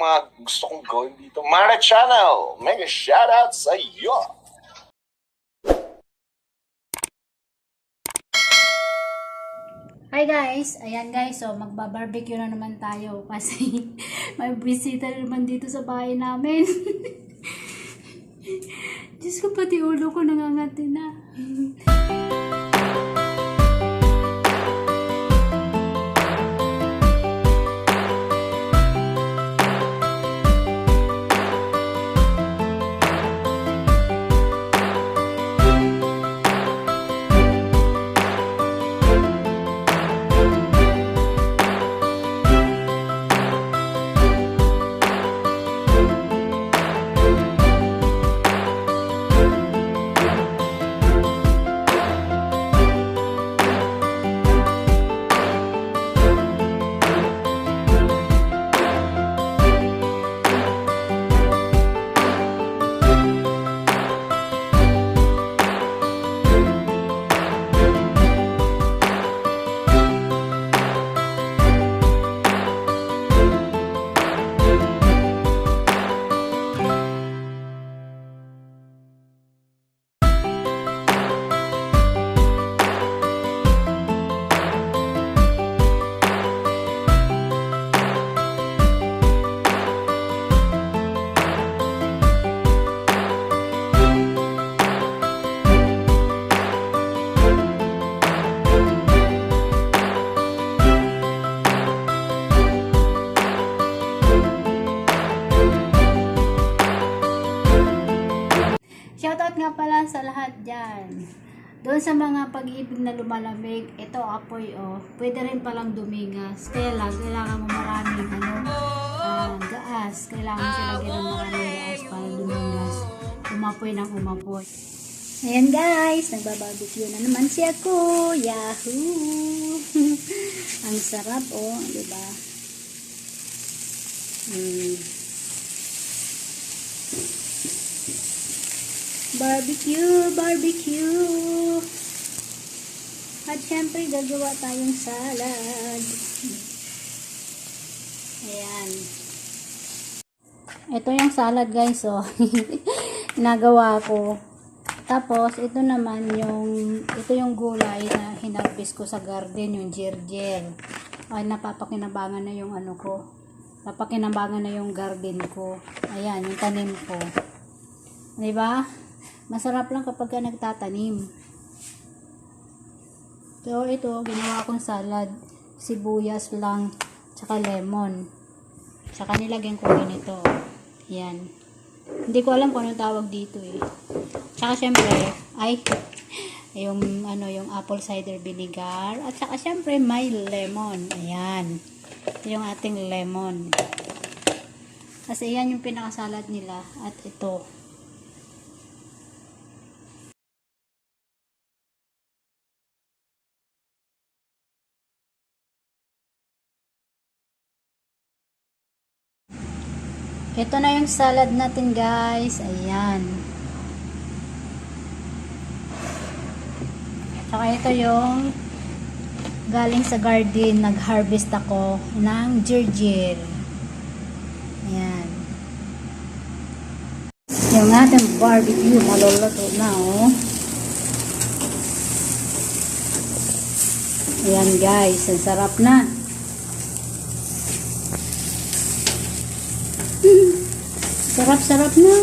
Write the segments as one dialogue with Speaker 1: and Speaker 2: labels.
Speaker 1: mga gusto kong gawin dito. Mara Channel, mega shoutout sa iyo!
Speaker 2: Hi guys! Ayan guys, so magba-barbecue na naman tayo kasi may bisita na naman dito sa bahay namin. Diyos ko, pati ulo ko nangangati na. Shoutout nga pala sa lahat dyan. Doon sa mga pag-ibig na lumalamig, ito apoy pwede rin palang dumigas. Kaya lang, kailangan mo maraming gaas. Kailangan siya lagyan ng maraming gaas para dumigas. Umapoy ng umapoy. Ayan guys, nagbabarbecue na naman si ako. Yahoo! Ang sarap diba? Barbecue! At syempre, gagawa tayong salad. Ayan. Ito yung salad guys, nagawa ko. Tapos, ito naman ito yung gulay na hinarvest ko sa garden, yung gergel. Ay, napapakinabangan na yung napapakinabangan na yung garden ko. Ayan, yung tanim ko. Diba? Masarap lang kapag ka nagtatanim. So, ito, ginawa kong salad. Sibuyas lang, tsaka lemon. Tsaka nilagyan ko ganito. Yan. Hindi ko alam kung anong tawag dito Tsaka syempre, yung apple cider vinegar. At tsaka syempre, may lemon. Ayan. Ito yung ating lemon. Kasi yan yung pinakasalad nila. At ito. Ito na yung salad natin guys. Ayan. Saka ito yung galing sa garden. Nag-harvest ako ng gergel. Ayan. Yung ating barbecue maluluto na Ayan guys. Ang sarap na. Sarap-sarap na.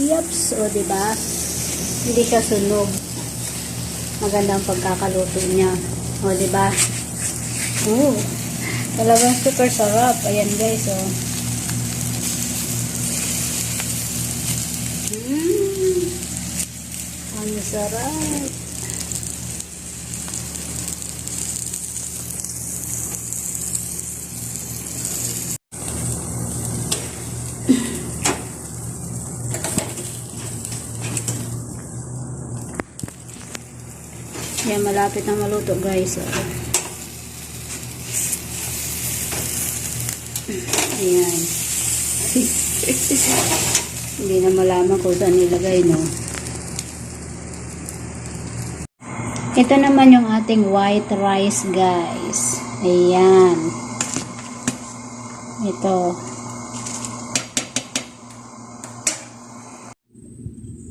Speaker 2: Yaps. Diba? Hindi siya sunog. Magandang pagkakaluto niya. Diba? Talagang super sarap. Ayan guys, Ang sarap. Yan, malapit na maluto guys. Ayan. Hindi na malaman kung saan nilagay, Ito naman yung ating white rice guys. Ayan. Ito.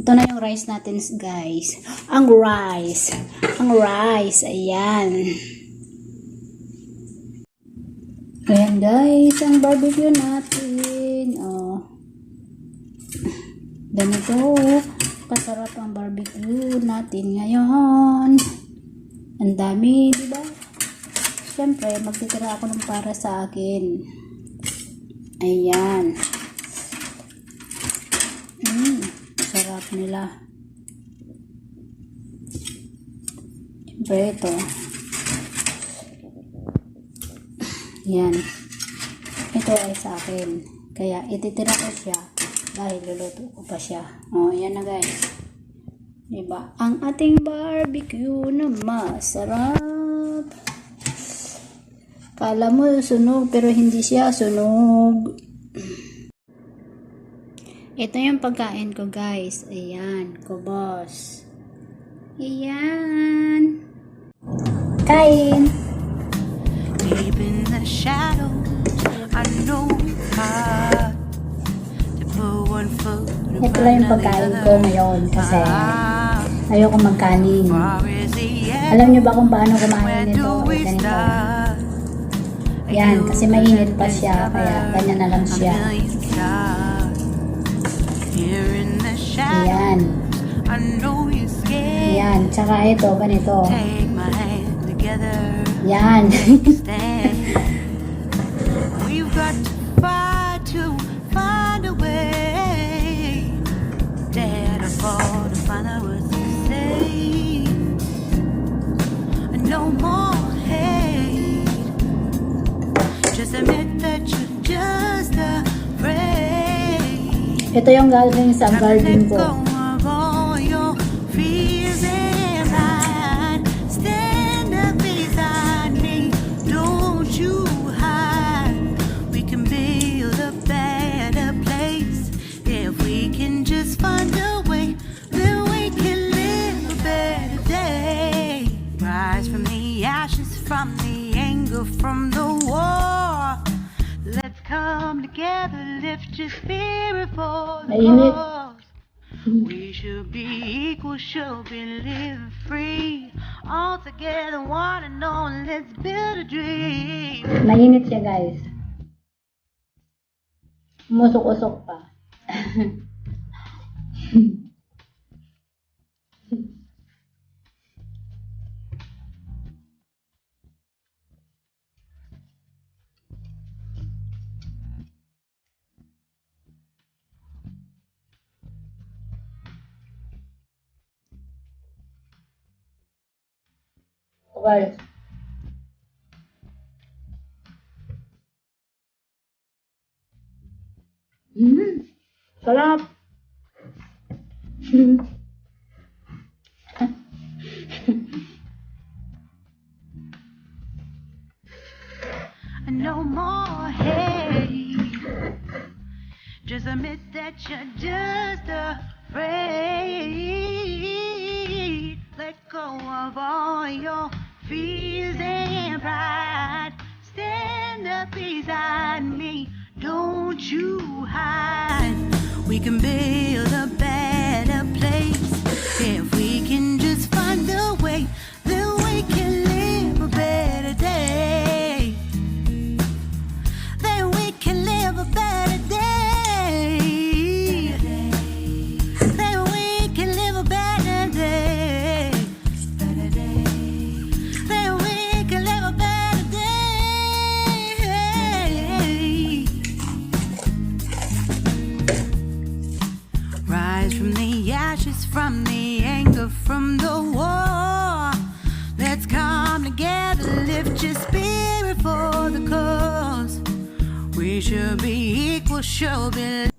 Speaker 2: Ito na yung rice natin, guys. Ang rice. Ang rice. Ayan. Ayan, guys. Ang barbecue natin. Oh. Ganito. Kasarap ang barbecue natin ngayon. Ang dami, di ba? Siyempre, magtitira ako ng para sa akin. Ayan. Sarap nila. Siyempre, ito. Yan. Ito ay sa akin. Kaya, ititira ko siya dahil luluto ko pa siya. O, yan na guys. Diba? Ang ating barbecue na masarap. Kala mo sunog, pero hindi siya sunog. Ito yung pagkain ko, guys. Ayan, kubos. Ayan. Kain.
Speaker 3: Deep in the shadows, I know hard to put one foot in
Speaker 2: Ito lang yung
Speaker 3: front of the
Speaker 2: pagkain ko
Speaker 3: other.
Speaker 2: ngayon kasi ayoko magkanin.
Speaker 3: Far is the end,
Speaker 2: Alam nyo ba kung paano kumain
Speaker 3: where
Speaker 2: nito?
Speaker 3: do we
Speaker 2: Ganito.
Speaker 3: start?
Speaker 2: Yan, kasi mainit pa siya, kaya ganyan na lang siya.
Speaker 3: Here in the shadows,
Speaker 2: Ayan.
Speaker 3: I know you're scared.
Speaker 2: Ayan, tsaka ito, ganito.
Speaker 3: Take my hand together.
Speaker 2: Yan.
Speaker 3: Stand. We've got to fight to find a way. Dare to fall to find out what to say. No more hate. Just admit that you're just afraid.
Speaker 2: Ito yung galing sa garden
Speaker 3: Let
Speaker 2: ko.
Speaker 3: go of all your fears and hide. Stand up beside me, don't you hide. We can build a better place if we can just find a way. Then we can live a better day. Rise from the ashes, from the anger, from the war. Let's come together, lift your spirit for the
Speaker 2: Mainit.
Speaker 3: cause. We should be equal, should be live free. All together, one and all, let's build a dream.
Speaker 2: Mainit siya, guys. Umusok-usok pa. Guys. Sarap.
Speaker 3: No more hate. Just admit that you're just afraid. Let go of all your fears and pride. Stand up beside me, don't you hide. We can build a better place if we can just find a way. Then we can live a better day. Then we can live a better day. Then we can live a better day. Then we can live a better day. Rise from the ashes, from the anger, from the war. Let's come together, lift your spirit for the cause. We should be equal, should be